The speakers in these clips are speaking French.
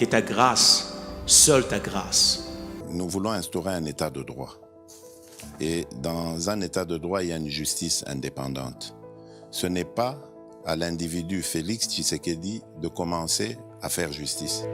que ta grâce, seule ta grâce. Nous voulons instaurer un état de droit. Et dans un état de droit, il y a une justice indépendante. Ce n'est pas à l'individu Félix Tshisekedi de commencer à faire justice.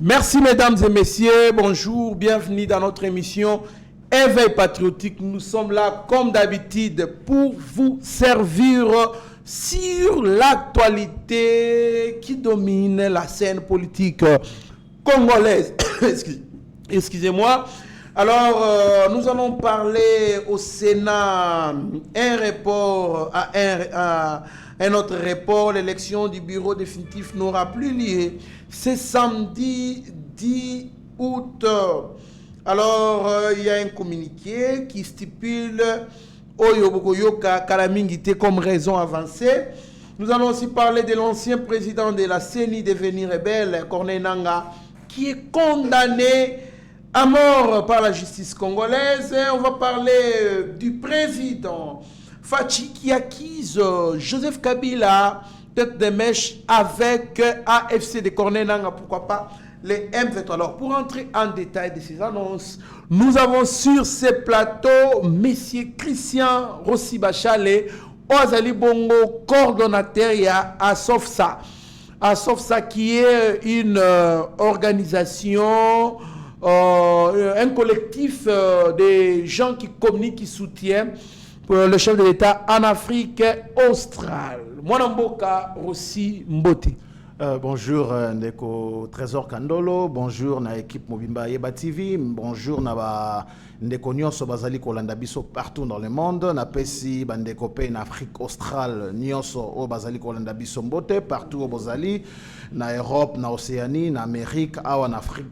Merci mesdames et messieurs, bonjour, bienvenue dans notre émission Éveil patriotique. Nous sommes là comme d'habitude pour vous servir sur l'actualité qui domine la scène politique congolaise. Excusez-moi. Alors, nous allons parler au Sénat un report à un autre report. L'élection du bureau définitif n'aura plus lieu. C'est samedi 10 août. Alors, il y a un communiqué qui stipule Oyobokoyoka Kalamingite comme raison avancée. Nous allons aussi parler de l'ancien président de la CENI devenu rebelle, Corneille Nangaa, qui est condamné à mort par la justice congolaise. On va parler du président Fachi qui accuse Joseph Kabila, tête de mèche avec AFC de Corneille Nangaa, pourquoi pas les M23. Alors, pour entrer en détail de ces annonces, nous avons sur ce plateau M. Christian Rossi Bachale, Ozali Bongo, coordonnateur à SOFSA. SOFSA qui est une organisation, un collectif de gens qui communiquent, qui soutiennent le chef de l'État en Afrique australe. Mwanamboka Rossi Mbote. Bonjour Ndeko Trésor Kandolo, bonjour na équipe Mobimba Yeba TV, bonjour na Ndeko Nyonso Bazali Kolanda Biso partout dans le monde, na pesi Bandeko Pe en Afrique australe Nyonso o Bazali Kolanda Biso Mbote partout au Bozali, na Europe, na Océanie, na Amérique, en Afrique,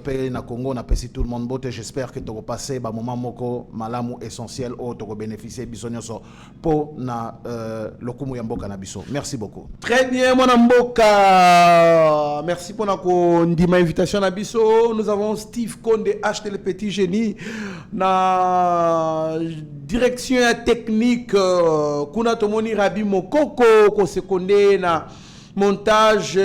Pe na Congo, na pesi tout le monde Mbote. J'espère que tu vas passer un moment moko malamu essentiel ou tu vas bénéficier Biso Nyonso po na lokumu ya mboka na Biso. Merci beaucoup. Très bien, mon mboka. Merci pour ma invitation à Bisso. Nous avons Steve Konde, acheté le petit génie. Na direction technique, Kuna Tomoni Rabi Mokoko, Kosekonde, na montage,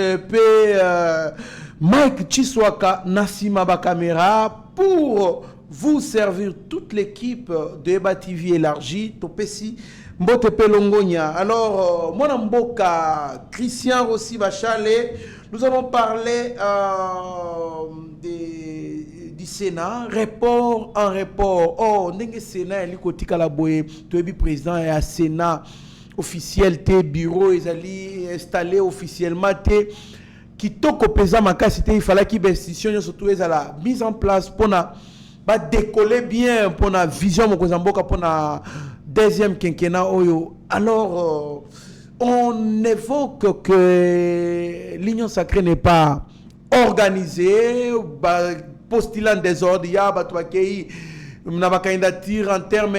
Mike Chiswaka, Nassima Bakamera, pour vous servir toute l'équipe de Eba TV élargie, Topesi. Mbote Pelongonia. Alors, mon mboka Christian Rossi Bachale, nous allons parler du Sénat, report en report. Oh, n'enge Sénat, il côté Kalaboye, tu es président et à Sénat officiel, tes bureaux, ils allaient installer officiellement, tes qui toko pesa makasité, il fallait qu'il y ait institution surtout à la mise en place pour décoller bien, pour la vision, pour la deuxième quinquennat. Alors, on évoque que l'Union sacrée n'est pas organisée, postulant des ordres, il y a une candidature en termes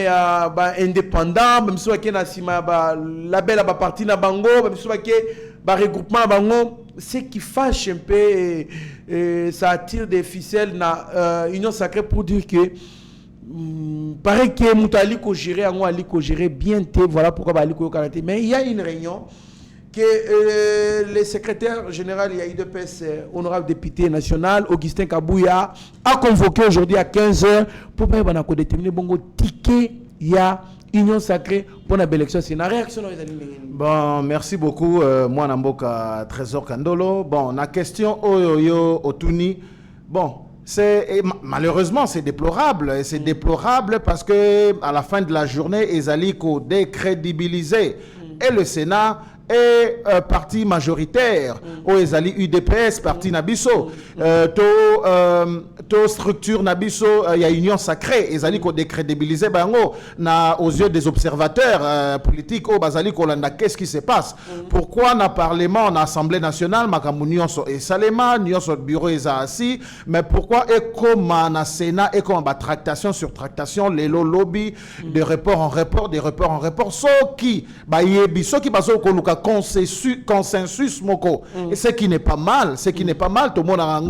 indépendants, même si la belle partie na bango, même si regroupement bango, ce qui fâche un peu, ça attire des ficelles na Union sacrée pour dire que pareil que Moutali ko gérer, Aliko gérer bien, voilà pourquoi Aliko Kanate. Mais il y a une réunion que le secrétaire général de l'UDPS, honorable député national, Augustin Kabouya, a convoqué aujourd'hui à 15h pour déterminer le ticket il y a Union sacrée pour la belle élection. C'est une réaction. Bon, merci beaucoup. Moi, Namboka Trésor Kandolo. Bon, la question Oyoyo Otuni. Bon, malheureusement, c'est déplorable. Et c'est déplorable parce que à la fin de la journée, ils allaient décrédibiliser. Et le Sénat est parti majoritaire. Ils allaient UDPS, parti Nabiso. To structure Nabiso, il y a union sacrée. Ils allaient décrédibiliser aux yeux des observateurs politiques. Qu'est-ce qui se passe? Pourquoi dans le Parlement, dans l'Assemblée nationale, et Salema, sur le bureau est assis, mais pourquoi et comme dans le Sénat et comme tractation sur tractation, les lobby de report en report, des reports en report, ceux qui consensus moko, et ce qui n'est pas mal, tout le monde a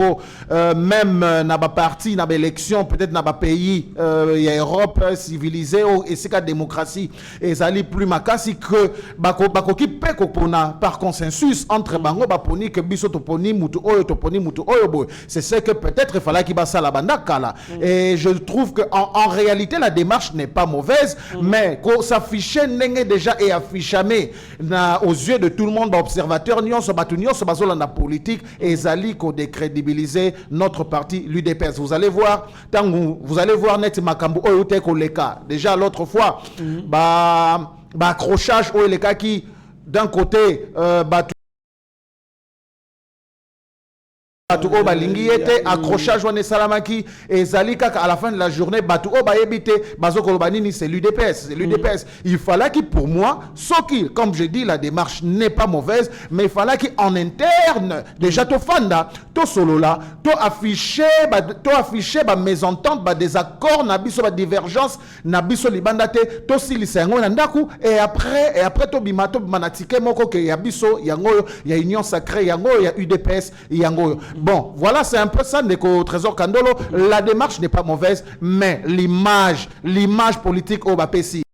même dans la partie, dans l'élection, peut-être dans le pays, il y a Europe civilisée et c'est la démocratie, et ça n'est plus makasi que qui peut par consensus entre bango baponi que biso toponi mutu oyo c'est ce que peut-être il fallait qu'il basa la banda kala, et je trouve que en réalité la démarche n'est pas mauvaise, mais qu'on s'affichait n'est déjà et affichamé aux yeux de tout le monde, observateurs, la politique, et Zali qu'on décrédibiliser notre parti, l'UDPS. Vous allez voir, vous allez voir net makambo oyote koleka. Déjà l'autre fois, accrochage oyote qui d'un côté accrochage salamaki et Zalika à la fin de la journée c'est l'UDPS. Il fallait que pour moi, comme je dis, la démarche n'est pas mauvaise, mais il fallait qu'en interne déjà to fanda to solo là to afficher mésentente désaccord nabiso divergence nabiso libandate to silisengo nandaku et après to bimato manatike moko ke yabiso yango ya union sacrée yango ya UDPS yango. Bon, voilà, c'est un peu ça, Ndeko Trésor Kandolo. La démarche n'est pas mauvaise, mais l'image politique au Bapesi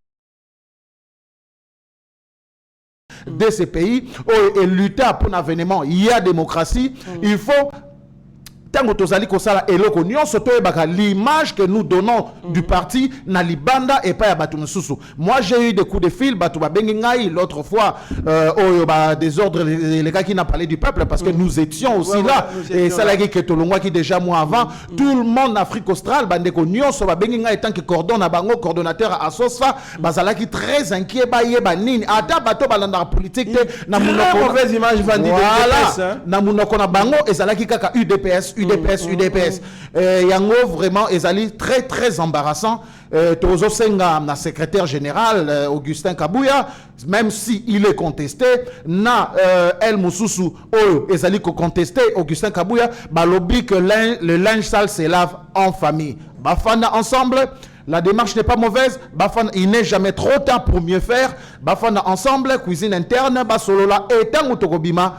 de ces pays, et lutter pour l'avènement, il y a démocratie, il faut. L'image que nous donnons du parti na libanda et pas à Batunususu. Moi j'ai eu des coups de fil l'autre fois des ordres les gars qui n'a parlé du peuple parce que nous étions aussi là et ça l'a que Tolongwa qui déjà moi avant tout le monde en Afrique australe bandeko nyonso ba benginga étant que coordonnateur à Sosfa bazala qui très inquiet nini ata bato balanda politique na mauvaise image vendue na munoko na bango et ça qui kaka UDPS. Yango vraiment ezali très très embarrassant. Tozo Senga na secrétaire général Augustin Kabouya, même si il est contesté na El Moussousou ezali ko contesté Augustin Kabouya balobi que le linge sale se lave en famille. Bafana ensemble. La démarche n'est pas mauvaise. Il n'est jamais trop tard pour mieux faire. Bafana ensemble, cuisine interne, basolola et tango tokobima.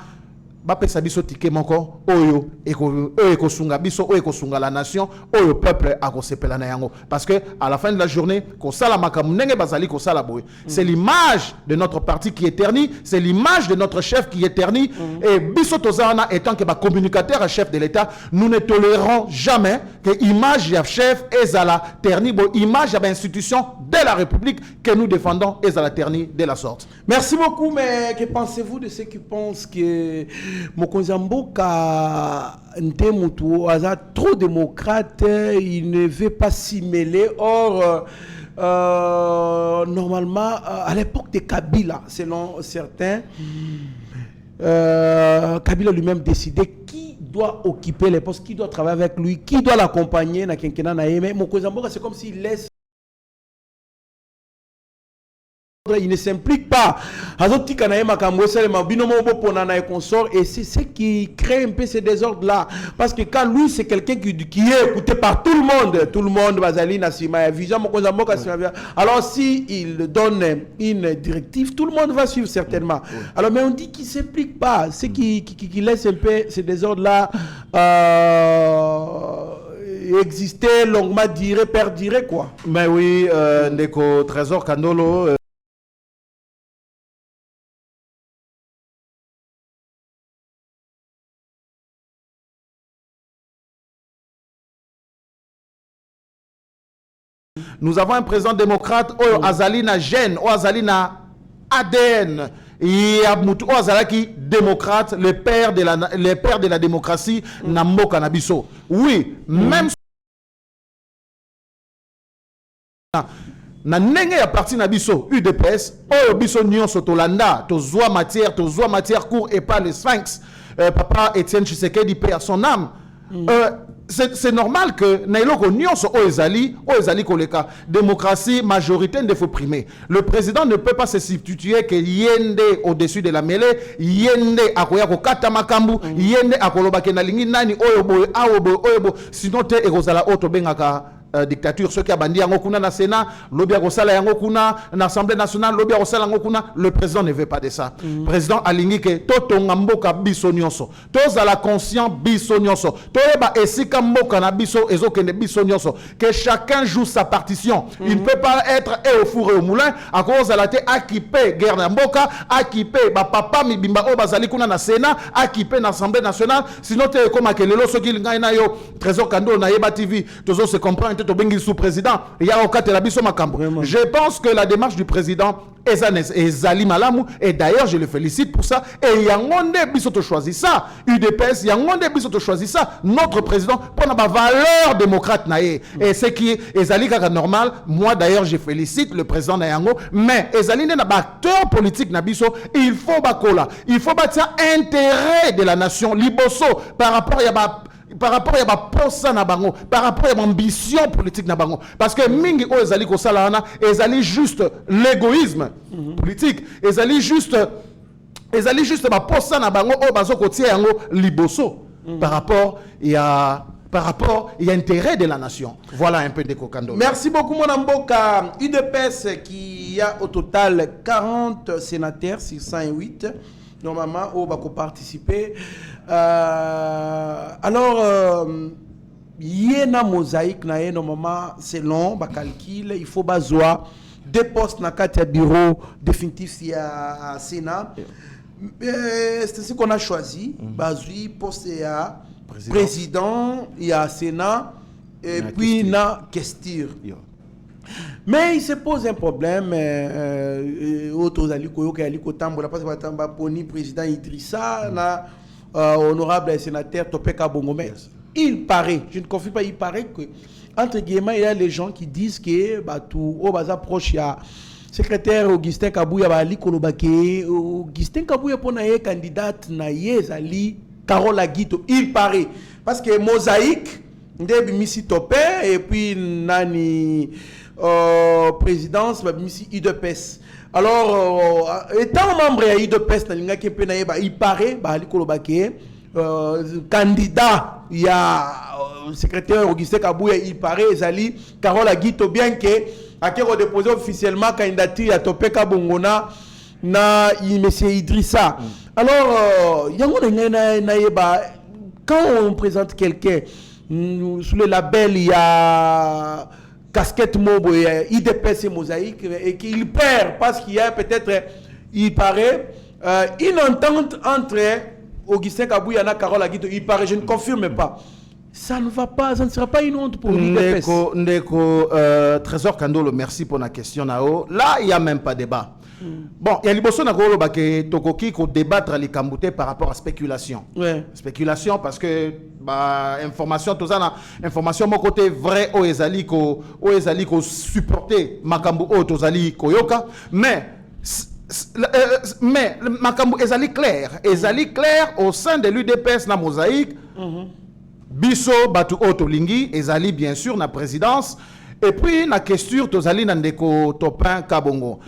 Bapesa biso tike moko oyo eko sunga biso oyo eko sunga la nation oyo peuple akosepela na yango parce que à la fin de la journée ko sala makamu ndenge bazali ko sala boy c'est l'image de notre parti qui est ternie, c'est l'image de notre chef qui est ternie et biso tozana étant que ba communicateur à chef de l'État, nous ne tolérons jamais que image ya chef ezala ternie bo image ya ba institution de la République que nous défendons ezala ternie de la sorte. Merci beaucoup, mais que pensez-vous de ceux qui pensent que Mokonzamboka Ntemutu a trop démocrate, il ne veut pas s'y mêler. Or, normalement, à l'époque de Kabila, selon certains, Kabila lui-même décidait qui doit occuper les postes, qui doit travailler avec lui, qui doit l'accompagner. Mais Mokonzamboka, c'est comme s'il laisse. Il ne s'implique pas. Et c'est ce qui crée un peu ces désordres-là. Parce que quand lui, c'est quelqu'un qui est écouté par tout le monde, alors s'il donne une directive, tout le monde va suivre certainement. Alors, mais on dit qu'il ne s'implique pas. Ce qui laisse un peu ces désordres-là exister longuement, perdurer, quoi. Mais oui, Ndeko Trésor Kandolo. Nous avons un président démocrate, Azali na gène, Azali na ADN. Il y a Moutou Azalaki, démocrate, le père de la démocratie, Nambo Kanabiso. Oui, même na ndenge ya parti na biso UDPS oyo biso nyonso tolanda tozwa matière court et pas le Sphinx papa Étienne Tshisekedi paix à son âme. C'est normal que na eloko nyonso oyo ezali koleka démocratie majorité ne faut primer. Le président ne peut pas se substituer que yende au-dessus de la mêlée, yende akoya ko kata makambu, yende akoloba ke na lingi nani oyo boy oyo bo sinon te ekozala auto bengaka dictature. Ceux qui a bandi yango kuna na Sénat, lobby akosala yango kuna na Assemblée nationale, lobby akosala yango kuna. Le président ne veut pas de ça. Président alingi ke totonga mboka biso nyonso. Tozala conscient biso nyonso. Toyeba esika mboka na biso ezokende biso nyonso. Que chacun joue sa partition. Il ne peut pas être au four et au moulin à cause de la té akipé guerre na mboka, akipé ba papa mibimba o bazali kuna na Sénat, akipé na Assemblée nationale. Sinon te comme akelelo soki ngai na yo Trésor Kando na Yeba TV, tozo se comprendre sous-président. Je pense que la démarche du président Ezali Malamu, et d'ailleurs je le félicite pour ça, et Yangonde Bissoto choisit ça, UDPS, Yangonde Bissoto choisit ça, notre président, pour la valeur démocrate naïe. Et ce qui est Ezali Kaka normal, moi d'ailleurs je félicite le président Nayango, mais Ezali n'est pas acteur politique Nabiso, il faut bakola, il faut bâtir intérêt de la nation, Liboso, par rapport à ma posa na bango, par rapport à l'ambition politique na bango, parce que mingi o ezali ko salana, ezali juste l'égoïsme politique, ezali juste ma posa na bango o bazo ko tie yango liboso par rapport il y a intérêt de la nation. Voilà un peu de Kokando. Merci beaucoup mon amboka. UDPS qui a au total 40 sénateurs sur 108. Normalement, on va participer. Alors, il y a une mosaïque, normalement, selon le calcul, il faut bazoa 2 postes dans le bureau définitif il y a Sénat. C'est ce qu'on a choisi. Bazoui poste à président, il y a Sénat, et puis na questure. Mais il se pose un problème. Président Idrissa, honorable sénateur Topeka Bongomé. Il paraît, je ne confie pas, il paraît que, entre guillemets, il y a les gens qui disent que tout au bas approche, il y a secrétaire Augustin Kabouya, Augustin Kabouya pour naïe candidate naïe Zali Carole Aguito. Il paraît. Parce que mosaïque, Ndebi Missi Topé, et puis Nani. Présidence Misi UDPS. Alors étant membre à UDPS il paraît candidat il y a secrétaire Augustin Kabouya il paraît Zali Carole Aguito bien que a déposé officiellement candidature à Topeka Bongona na monsieur Idrissa. Alors quand on présente quelqu'un sous le label il y a casquette Mobo, IDPS et mosaïque, et qu'il perd parce qu'il y a peut-être, il paraît, une entente entre Augustin Kabouya et Carole Aguito. Il paraît, je ne confirme pas. Ça ne va pas, ça ne sera pas une honte pour l'IDPS. Ndeko, Trésor Kandolo, merci pour la question. Là, il n'y a même pas débat. Bon, il y a l'impression que Tokoki ko débattre les Kambouté par rapport à spéculation. Ouais. Spéculation parce que information tout ça information mon côté vrai au ezali ko supporter makambu o tozali koyoka mais makambu ezali clair au sein de l'UDPS na mosaïque. Biso batu otolingi ezali bien sûr na présidence. Et puis, la question, tozali nandeko topin kabongo.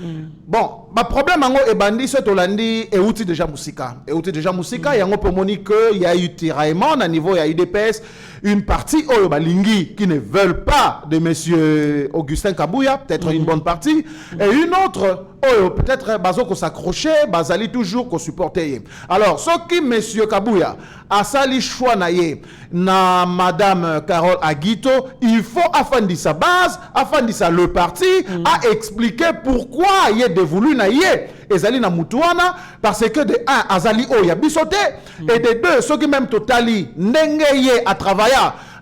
Bon, ma problème ango e bandi ce tolandi e outil déjà musika. Et outil déjà musika, yango pour monique il y a eu tiraillement à niveau il y a UDPS une partie oyo balingi qui ne veulent pas de monsieur Augustin Kabouya, peut-être une bonne partie, et une autre oyo peut-être bazo ko s'accrocher, bazali toujours ko supporter. Alors, ce qui monsieur Kabouya a sali choix na madame Carole Aguito, il faut afin sa base, afin sa le parti a expliqué pourquoi il est dévolu na ezali na mutuana parce que de un azali o ya bisoté et de deux ceux qui même totali ndenge à travailler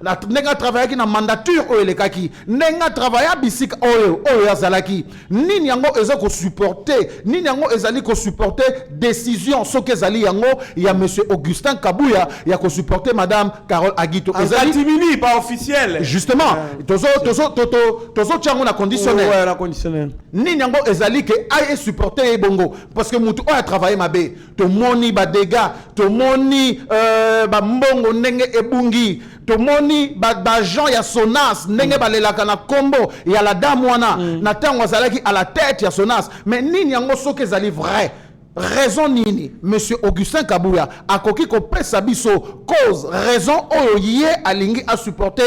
nenga travailler ki na mandature oyo elekaki nenga travailler bisika oyo azalaki nini yango ezako supporter nini yango ezali ko supporter décision soki ezali yango ya monsieur Augustin Kabuya ya ko supporter madame Carole Agito ezali timini pas officiel justement tozo tiango na conditionnel ouais la conditionnel nini yango ezali ke aye supporter bongo parce que mutu oyo a travailler mabe to moni ba dégâts to moni ba mbongo ndenge ebungi to moni ba gens ya Sonas ndenge balelaka na kombo ya la dame wana na tango azalaki à la tête ya Sonas mais nini yango soki ezali vrai raison nini monsieur Augustin Kabuya akoki ko pesa biso cause raison oyo ye alingi a supporter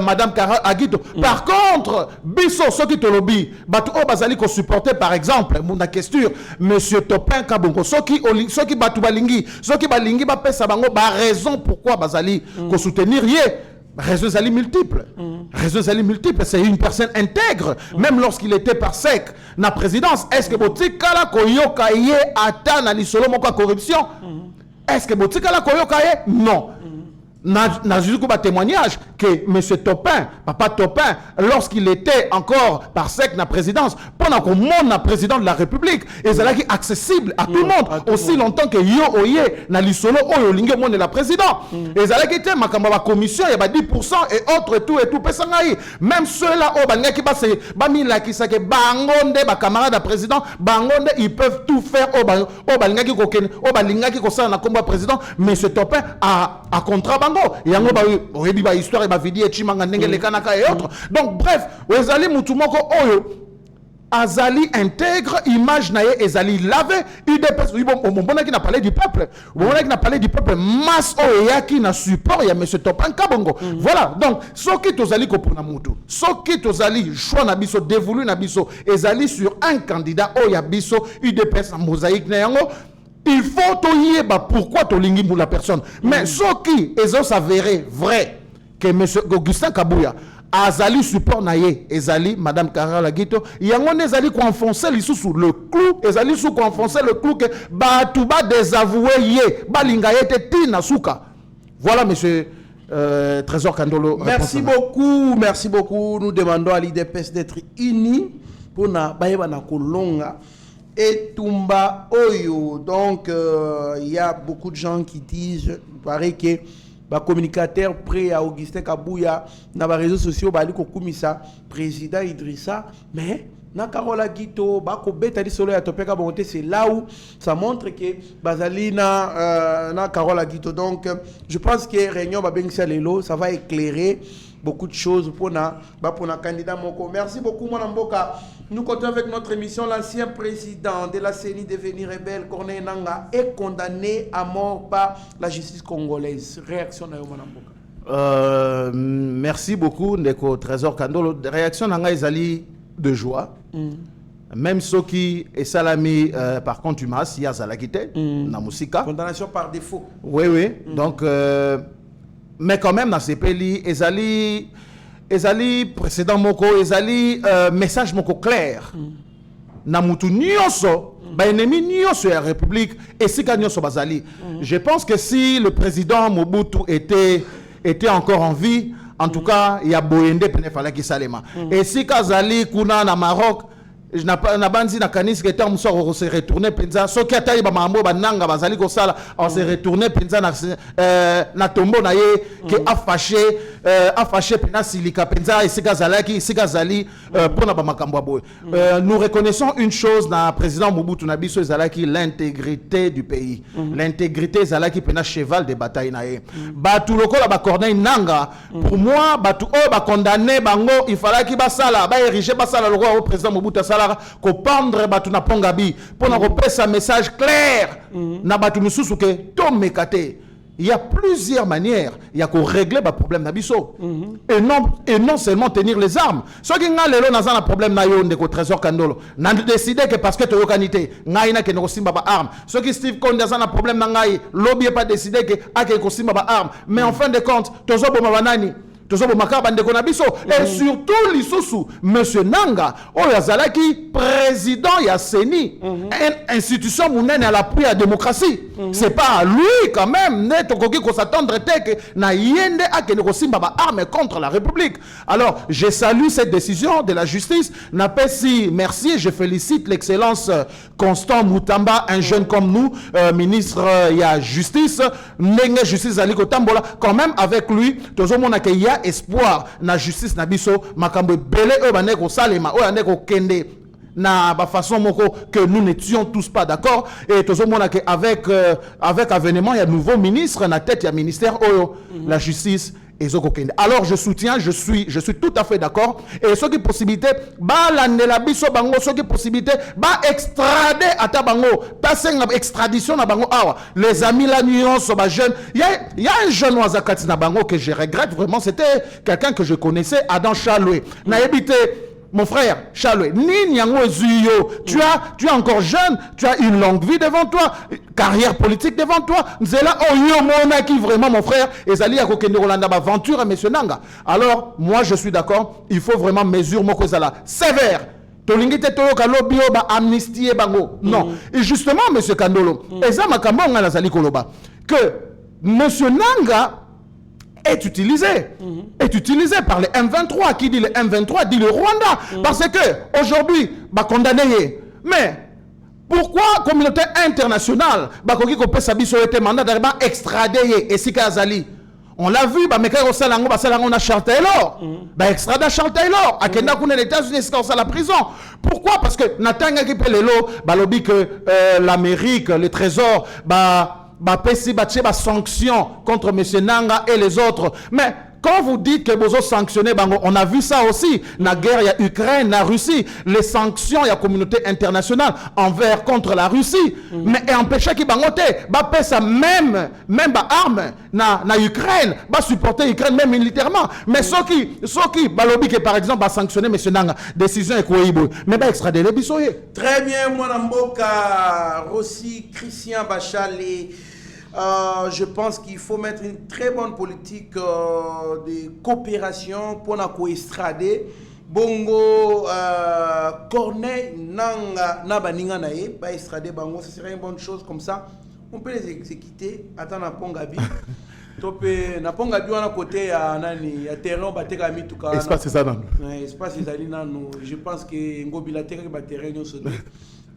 madame Carole Agito par contre biso soki tolobi batu o bazali ko supporter par exemple mon question monsieur Topin Kabongo soki batu balingi ba pesa bango ba raison pourquoi bazali ko soutenir ye raisons ali multiples. Raisons ali multiples. C'est une personne intègre. Même lorsqu'il était par sec na présidence. Est-ce que Botikala Koyoka ye ata na lisolo moko corruption? Est-ce que Botikala Koyoka ye? Non. N'a juste un témoignage que M. Topin, papa Topin, lorsqu'il était encore par sec na présidence, pendant qu'on monte na président de la République, et c'est là qui est accessible à tout le monde, aussi longtemps que yo oye na lisolo oyo lingue monde la président. Et c'est là qui était ma commission, il y a 10% et autres et tout pesangai. Même ceux-là au banga qui passe bamila qui sake bangonde ba camarade de président, bangonde ils peuvent tout faire au banga qui koken au balinga qui kosa na combat président, M. Topin a contrat yango ba histoire ba vidéo chimanga ndenge lekanaka et autres. Donc bref, ezali mutu moko oyo azali intègre image na ye ezali lavé UDPS bon qui n'a parlé du peuple qui n'a parlé du peuple masse oyo yaki na support ya monsieur Topin Kabongo. Voilà, donc soki tozali ko pona mutu soki tozali choix na biso dévolu na biso ezali sur un candidat oyo ya biso UDPS en mosaïque na yango. Il faut toyeba pourquoi tolingi pour la personne. Mais ce qui est s'avéré vrai que M. Augustin Kabuya azali support naye ezali madame Carole Agito yango ezali ko enfoncer lisusu le clou ezali sous ko enfoncer le clou que batu ba désavouer ye balinga yete tina suka. Voilà monsieur Trésor Kandolo. Merci beaucoup. Nous demandons à l'IDPS d'être unis pour na bayeba na kolonga et Tumba Oyo. Donc, il y a beaucoup de gens qui disent, il paraît que les communicateurs près à Augustin Kabuya, dans les réseaux sociaux, président Idrissa, mais na Carole Agito, c'est là où ça montre que Bazali na Carole Agito. Donc, je pense que réunion Lelo, ça va éclairer beaucoup de choses pour na candidat Moko. Merci beaucoup, mon Mboka. Nous continuons avec notre émission. L'ancien président de la CENI devenu rebelle, Corneille Nangaa, est condamné à mort par la justice congolaise. Réaction na mon Mboka. Merci beaucoup, Ndeko Trésor Kandolo. Réaction Nangaa ezali de joie. Même ceux qui est salami par contumace, il y a Zalakite, na musika. Condamnation par défaut. Oui. Donc, mais quand même, dans ces pays, ezali précédent moko, ezali message moko clair. Na mutu nyonso, ba ennemi nyonso ya République, et si ka nyonso bazali. Je pense que si le président Mobutu était encore en vie, en tout cas, il y a Boyende Penefalaki Salema. Et si Kazali Kuna na Maroc, je n'ai pas na kanis que tam on se retourner penza so ki atayi ba mambo bananga bazali ko sala on se retourner penza na tombo na ye que a fâché pena silika penza isika zali pona ba makambo boy. Nous reconnaissons une chose dans président Mobutu na biso ezalaki l'intégrité du pays. L'intégrité ezalaki pena cheval de bataille na ye. Batu lokola ba Corneille Nangaa pour moi batu o ba condamné bango il fallait ki basala ba ériger basala le roi au président Mobutu ko pendre batu na pongabi pour na repasser un message clair na batu mususu ke to mekate. Il y a plusieurs manières il y a ko régler ba problème na biso et non seulement tenir les armes. Ce qui nga lelo na za problème na yo ndeko Trésor Kandolo na décider que parce que to yokanité ngai na ke no simba ba arme. Ce qui Steve Konde za na problème na ngai lobby pas décider que ake ko simba ba arme mais en fin de compte tozo boma banani Et surtout, l'Issoussou, monsieur Nanga, Oyazalaki, président Yasseni, une institution mounène à l'appui à la démocratie. C'est pas à lui, quand même, qu'on s'attendre que na yende a que Simba arme contre la République. Alors, je salue cette décision de la justice. Merci, je félicite l'excellence Constant Moutamba, un jeune comme nous, ministre il y a justice, Nenge justice Aliko Tambola, quand même avec lui, tout le monde a qu'il y a espoir na justice na biso, makambo belé baneko salema, baneko kende na ba façon moko que nous n'étions tous pas d'accord, et tout le monde a que avec avènement il y a nouveau ministre na tête il y a ministère la justice. Alors je soutiens, je suis tout à fait d'accord. Et ce qui est possibilité, la biso bango, ce qui est possibilité, extrader à tabango, passer une extradition à bango. Les amis la nuance, jeunes. Il y a un jeune Ouazakati na bango que je regrette vraiment. C'était quelqu'un que je connaissais, Adam Chaloué. N'a habité. Mon frère, Chaloué, tu es encore jeune, tu as une longue vie devant toi, carrière politique devant toi. C'est là, qui vraiment, mon frère, et Zali a aventure à M. Nanga. Alors, moi, je suis d'accord, il faut vraiment mesure Mokozala sévère. Non. Et justement, M. Kandolo, que M. Nanga est utilisé par les M23. Qui dit le M23 dit le Rwanda. Parce que aujourd'hui, condamné. Mais pourquoi la communauté internationale été mandat d'arriver extrader et Sika Azali? On l'a vu, on a Charles Taylor. Extrader Charles Taylor. À Kenya, on est les États-Unis, c'est la prison. Pourquoi? Parce que Natanga qui peut que l'Amérique, le Trésor, sanction contre M. Nanga et les autres. Mais quand vous dites que vous sanctionnez, on a vu ça aussi. La guerre, il y a Ukraine, la Russie. Les sanctions, il y a la communauté internationale contre la Russie. Mais empêcher qu'ils ça même armes na Ukraine, supporter Ukraine même militairement. Mais ceux qui balobi que par exemple sanctionner M. Nanga, décision est quoi? Mais extrader les bissoyés. Très bien, Mwanamboka, Rossi, Christian Bachali. Je pense qu'il faut mettre une très bonne politique de coopération pour nous extrader. Bongo, Corneille, Nanga, Nabaninga Nae, pas extrader Bango, ce serait une bonne chose comme ça. On peut les exécuter. Attends, na Pongabi. Topé, na Pongabi, on a côté à Nani, à terrain, batega mi tout cas. Espace, c'est ça, non? Espace, c'est ça, non. Je pense que Ngo bilatéral, terrain, nous se dit.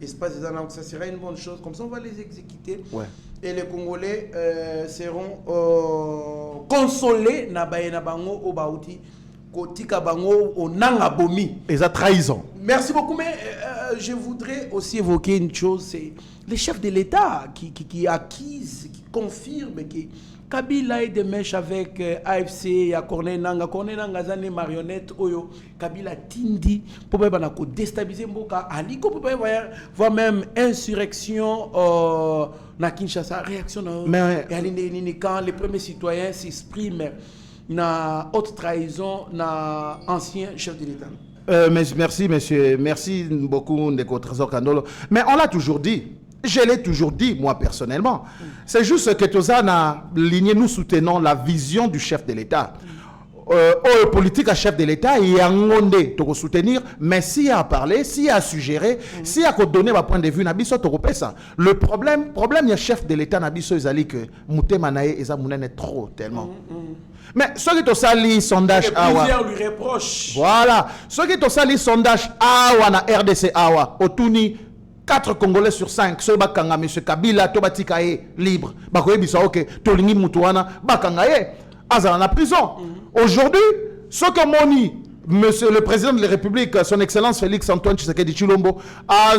Espace, ça serait une bonne chose. Comme ça, on va les exécuter. Ouais. Et les Congolais seront consolés na bango au Baouti, Kotika bango au Nangabomi. Et ça trahison. Merci beaucoup, mais je voudrais aussi évoquer une chose, c'est les chefs de l'État qui acquisent, qui confirment que Kabila est de mèche avec AFC, il y a Corneille Nanga. Corneille Nanga, zane marionnette, Oyo. Kabila Tindi, pour déstabiliser Mboka. Aliko, pour voir même insurrection na Kinshasa, réaction quand les premiers citoyens s'expriment na haute trahison na ancien chef de l'État. Merci, monsieur. Merci beaucoup, Ndeko Trésor Kandolo. Mais on l'a toujours dit. Je l'ai toujours dit, moi, personnellement. C'est juste que Tozana, nous soutenons la vision du chef de l'État. Au politique à chef de l'État, il y a un monde pour soutenir, mais s'il y a à parler, s'il y a à suggérer, s'il y a à donner ma point de vue, le problème, il y a chef de l'État, il que Moutemanae et Zamounene est trop, tellement. Mais ceux qui ont sali sondage plusieurs lui reprochent. Voilà. Ceux qui ont sali sondage Awa na RDC Awa, Otuni, 4 Congolais sur 5, ceux qui ont M. Kabila, Tobatikae, libre. Bakoye bisa ok, Tolingi Moutouana, Bakangaye, Azana na prison. Aujourd'hui, ceux qui ont moni, Monsieur le président de la République, son Excellence Félix Antoine Tshisekedi Tshilombo, a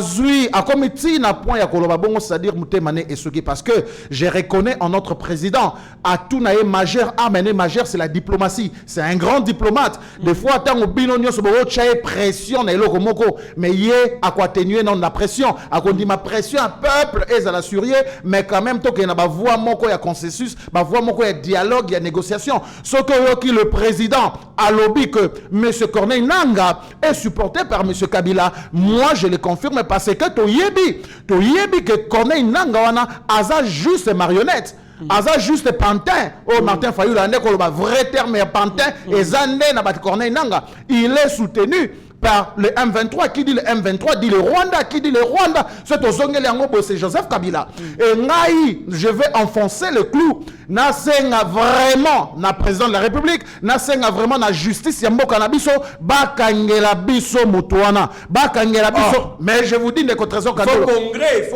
commis un point à Kolobabongo, c'est-à-dire Moutemane et Soki, parce que je reconnais en notre président, à tout naïe majeur, majeur, c'est la diplomatie. C'est un grand diplomate. Des fois, tant au binonio, ce beau tchaï pression, mais y est à quoi atténuer non la pression. À quoi dit ma pression, un peuple est à la surrier, mais quand même, tant qu'il y a ma voix, il y a consensus, ma voix, il y a dialogue, il y a négociation. Ce que le président a lobby que M. Corneille Nanga est supporté par M. Kabila. Moi, je le confirme parce que Toyebi que Corneille Nanga a juste marionnette. Aza juste pantin. Oh, Martin Fayulu, le vrai terme est pantin. Et Zande, Nabat Corneille Nanga. Il est soutenu par le M23. Qui dit le M23 dit le Rwanda. Qui dit le Rwanda? C'est Joseph Kabila. Et Naï, je vais enfoncer le clou. Nasenga vraiment, na président de la République, nasenga vraiment na justice, yambo kanabiso, bakangela biso mutuana, bakangela biso. Mais je vous dis, il faut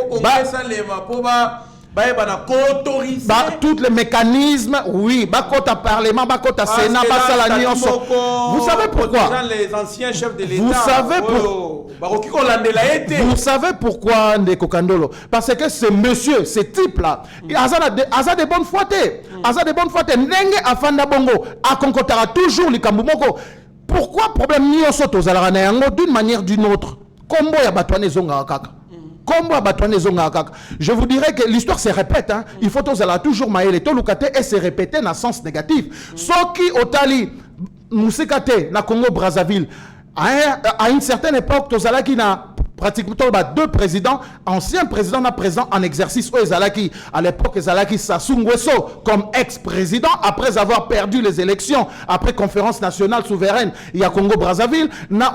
congrès, ça les va pour tous les mécanismes, oui, bakota parlement, bakota sénat, basala nyonso. Vous savez pourquoi? Les anciens chefs de l'État. Vous savez Vous savez pourquoi Ndeko Kandolo? Parce que ce monsieur, ce type-là, Aza de bonne foi. Aza de bonne foi. Ndenge afanda bongo, akonkotara toujours likambu moko. Pourquoi problème nyonso tozalaka na yango d'une manière d'une autre? Kombo ya batwane zonga kaka. Je vous dirais que l'histoire se répète. Hein. Il faut toujours maïle tolukate et se répéter dans le sens négatif. Ce qui otali Moussekate na Congo Brazzaville à une certaine époque tozalaki na pratiquement deux présidents, anciens présidents na présent en exercice au Ezalaki. À l'époque, Ezalaki Sassou Nguesso comme ex-président après avoir perdu les élections, après conférence nationale souveraine, il y a Congo-Brazzaville, na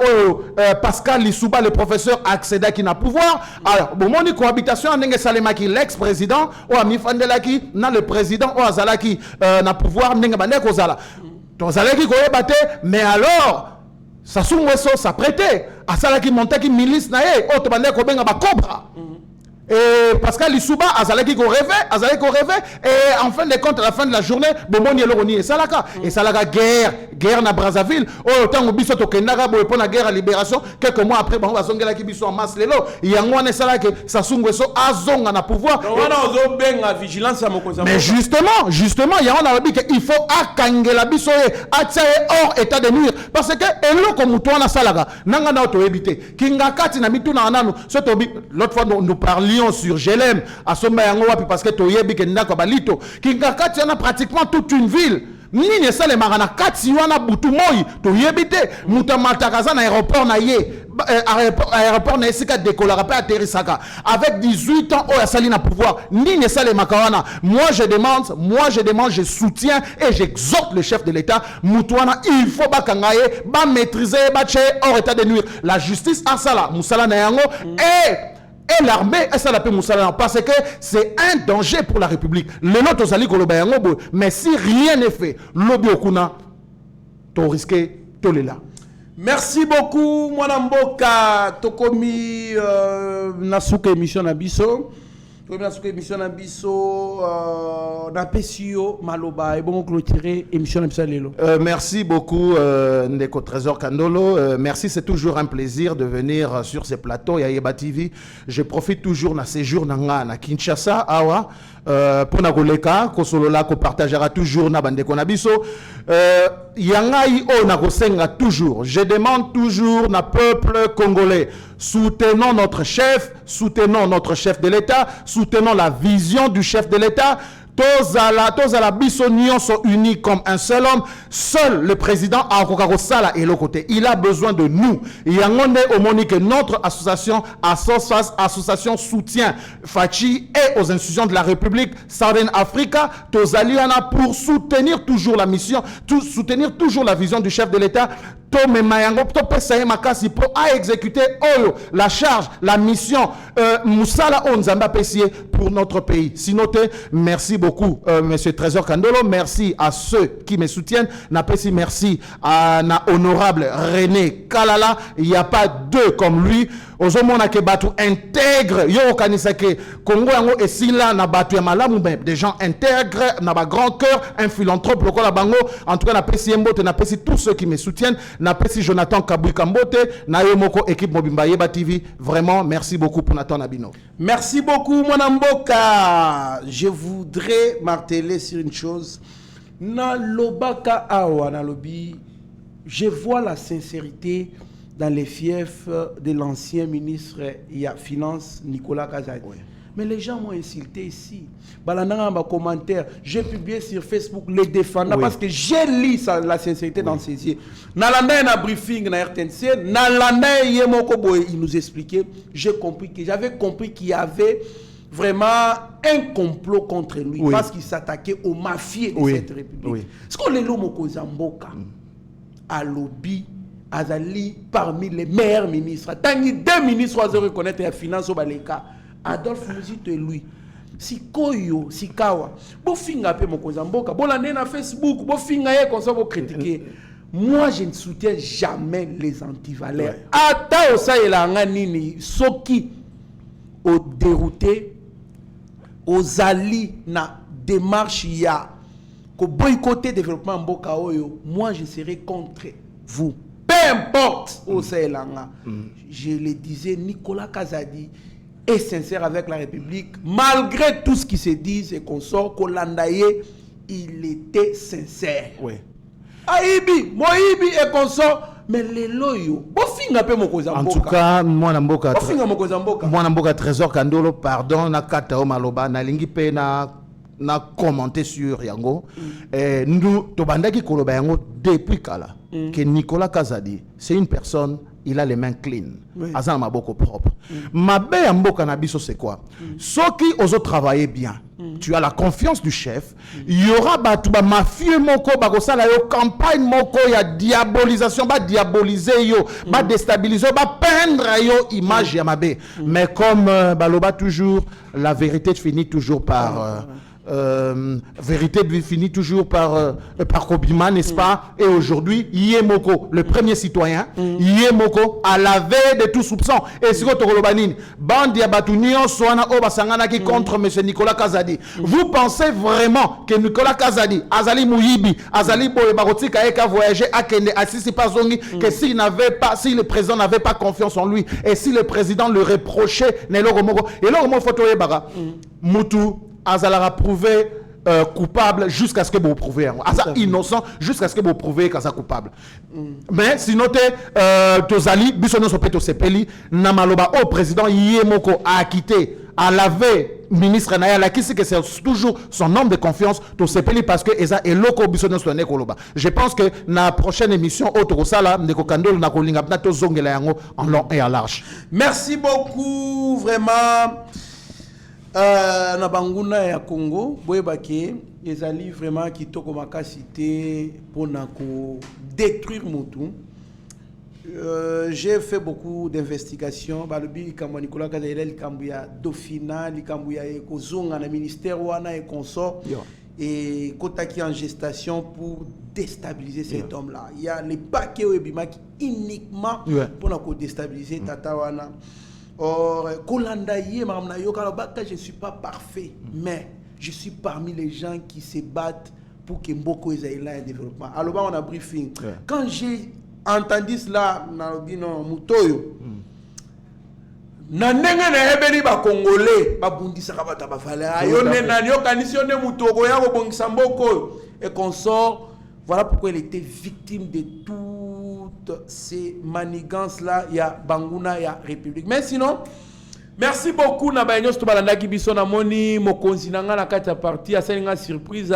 Pascal Lissouba, le professeur, accéda qui n'a pouvoir. Alors, bon, mon cohabitation en Nenge Salemaki, l'ex-président, ou Ami Fandelaki, na le président, ou Azalaki, n'a pouvoir, Nenge Bandeko Zala. Tozalaki koye bate, mais alors, Sassou Nguesso s'apprêtait à Salaki Montaki milice nae autre bande ko benga ba cobra et Pascal Lissouba azalaki ko rêver et en fin de compte à la fin de la journée bomoni eloroni et salaka guerre na Brazzaville oh tango biso to kendaka bo pour la guerre à libération quelques mois après bon bazongela ki biso en masse lelo yango ne salaka Sassou Nguesso azonga na pouvoir vigilance à mokonza. Mais justement il y a on a dit qu'il faut akangela biso atsaye hors état de nuire parce que eloko muto na salaka nanga na to éviter kinga kati na mituna nanu l'autre fois nous parlions sur Jelem à Somba yango wapi parce que toyebi ke ndako balito kinga kati na pratiquement toute une ville. Nini sale marana kati wana butu moi toyebite mutamatakaza na aéroport na ye aéroport na esika décoller pas atterrissaka avec 18 ans au asali na pouvoir nini sale makawana. Moi je demande, je soutiens et j'exhorte le chef de l'État mutuana il faut bakangaye ba maîtriser ba che hors état de nuire la justice asala musala na yango et l'armée, ça l'appelle Moussala parce que c'est un danger pour la République. Le lot osali kolobayango, mais si rien n'est fait, l'obi okuna, to risqué, to lela. Merci beaucoup, Mwanamboka, Tokomi, Nasuke émission Nabiso. Tokomi émission Nabiso, Napesio, Maloba, et bon, clôturer émission Nabiso Lelo. Merci beaucoup, Ndeko Trésor Kandolo. Merci, c'est toujours un plaisir de venir sur ces plateaux. Yayeba TV. Je profite toujours de séjour na Kinshasa, Awa. Pour na koleka kosolola ko partagera toujours na bande konabiso yangai o na kosenga toujours je demande toujours na peuple congolais soutenons notre chef de l'État, soutenons la vision du chef de l'État. Tozala biso nyonso unis comme un seul homme. Seul le président a Sala et l'autre côté. Il a besoin de nous. Yangonde omoni que notre association association soutien Fachi et aux institutions de la République Southern Africa. Tozaliana pour soutenir toujours la mission, soutenir toujours la vision du chef de l'État. Pour exécuter la charge, la mission Moussala Onzamba Pessier pour notre pays. Sinon, merci beaucoup, Monsieur Trésor Kandolo. Merci à ceux qui me soutiennent. Merci à na honorable René Kalala. Il n'y a pas deux comme lui. Ozomona ke batu intègre yo kanisa ke Congo yango esila na batu ya malamu des gens intègres na ba grand cœur un philanthrope lokola bango en tout cas na pesi mbote na pesi tous ceux qui me soutiennent na pesi Jonathan Kabouika Mbote na yo moko équipe Mobimba Yeba TV vraiment merci beaucoup pour Nathan Nabino. Merci beaucoup Mwanamboka. Je voudrais marteler sur une chose na lobaka awa na lobi je vois la sincérité dans les fiefs de l'ancien ministre des Finances, Nicolas Kazadi. Oui. Mais les gens m'ont insulté ici. Balandanga ma commentaire, j'ai publié sur Facebook les défendants parce que j'ai lu la sincérité dans ses yeux. Nalanda un briefing na RTNC, Nalanda yemoko boy, il nous expliquait, j'avais compris qu'il y avait vraiment un complot contre lui parce qu'il s'attaquait aux mafieux de cette république. Ce qu'on est là, Mokozamboka, à lobby, Azali, parmi les meilleurs ministres. Tant que 2 ministres à reconnaître la finance au Baleka, Adolphe Muzito et lui. Si Koyo, si Kawa, bo finga pe Mokozamboka, bo la na Facebook, bo finga ye comme ça bo critiquer. Moi, je ne soutiens jamais les antivaleurs. Ata osa elanga nini, soki au dérouté, aux alliés na démarche ya, ko boycotter développement mboka oyo, moi je serai contre vous. Peu importe osa elanga. Je le disais, Nicolas Kazadi est sincère avec la République, malgré tout ce qui se dit et qu'on sort, Kolandaye, il était sincère. Oui. Aïbi, Moïbi et consort, mais les loyaux, bofinga pe Mokozamboka. En tout cas, moi Namboka. Bofinga Mokozamboka. Moi Namboka Trésor Kandolo, pardon, na kata o maloba, na lingi pe na commenté sur Yango. Nous, tobandaki koloba Yango depuis kala. Que Nicolas Kazadi, c'est une personne, il a les mains clean. Azan maboko propre. Mabe Yamboka Nabiso, c'est quoi? Ceux qui osent travailler bien. Tu as la confiance du chef. Il y aura ba mafieux moko bagosala yo campagne moko ya diabolisation, ba diaboliser yo, ba déstabiliser, ba peindre yo image ya mabe. Mais comme baloba toujours, la vérité finit toujours par vérité finit toujours par Kobima, n'est-ce pas? Et aujourd'hui, Yemoko, le premier citoyen, Yemoko, à la veille de tout soupçon. Et si vous avez bandi abatunion soana obasangana qui contre M. Nicolas Kazadi. Vous pensez vraiment que Nicolas Kazadi, Azali Mouyibi, Azali Boyebaroti Kaeka voyager à Kende, à Sisi Pazongi, que si le président n'avait pas confiance en lui, et si le président le reprochait, et là, Moutou, Azalara prouvé coupable jusqu'à ce que vous prouviez. Innocent jusqu'à ce que vous prouviez qu'il est coupable. Mais sinon, Tozali, Bissono Sopeto Sepeli, Namaloba, au président Yemoko a acquitté, a lavé ministre Naya, qui c'est que c'est toujours son homme de confiance, Tosepeli, parce que Eza et Loko Bissono Soane Koloba. Je pense que la prochaine émission, Otokosala, Nekokandol, Nakolinga, Nato Zongela Yango, en long et en large. Merci beaucoup, vraiment. Na banguna ya Congo, boyebake ezali vraiment kitoko makasité pour nako détruire Motu. J'ai fait beaucoup d'investigations. Balobi kamwa Nicolas Kazadi kambuya Dauphina, likambuya ekozonga na ministère wana et consort et kotaki en gestation pour déstabiliser cet homme-là. Il y a les paquets webimaki uniquement pour nako déstabiliser tata wana. Or, Kolandaye, je ne suis pas parfait, mais je suis parmi les gens qui se battent pour que Mboko ait un développement. Alors, on a briefing. Quand j'ai entendu cela, Moutoyo, Nanenga na hebeli ba Congolais, ba bundisa kabata ba fale. Ayo nenanyo kanisione Mutoko ya ko bongisa Mboko et consort. Voilà pourquoi il était victime de toutes ces manigances-là. Il y a Banguna, il y a République. Mais sinon, merci beaucoup. Na ba nyos to balanda ki biso na moni mokonzi nanga na kati ya parti asalinga surprise.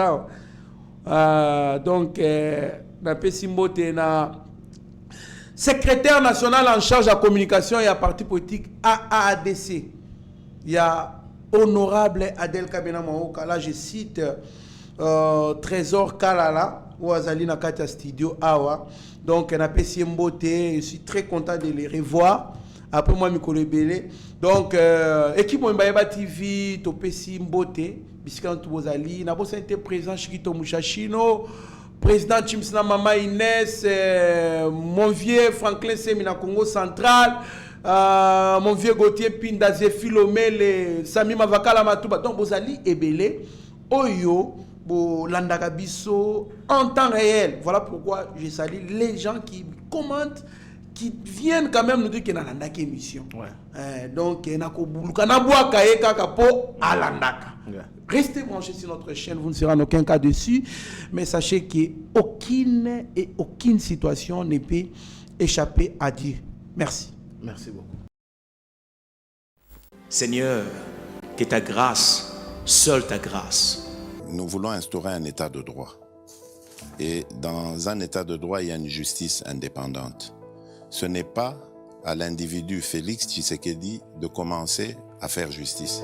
Donc na pesimbote na secrétaire national en charge de la communication et à parti politique AADC. Il y a honorable Adel Kabena Maoka. Là, je cite Trésor Kalala. Ouazali na Katia Studio Awa. Donc, on a Pessi Mbote. Je suis très content de les revoir. Après moi, Mikolo Belé. Donc, équipe Mbaeba TV, Topessi Mbote, Biscan Touzali. N'a pas été présent Chikito Mouchachino, président Chimsna Mama Inès, mon vieux Franklin Semina Congo Central, mon vieux Gauthier Pindaze Philomé, Sami Mavakala Matouba. Donc, Bozali et Belé, Oyo. Landagabiso en temps réel. Voilà pourquoi je salue les gens qui commentent, qui viennent quand même nous dire qu'il y a une émission. Donc, il y a restez branchés sur notre chaîne, vous ne serez en aucun cas dessus. Mais sachez qu'aucune situation ne peut échapper à Dieu. Merci. Merci beaucoup. Seigneur, que ta grâce, seule ta grâce. Nous voulons instaurer un état de droit. Et dans un état de droit, il y a une justice indépendante. Ce n'est pas à l'individu Félix Tshisekedi de commencer à faire justice.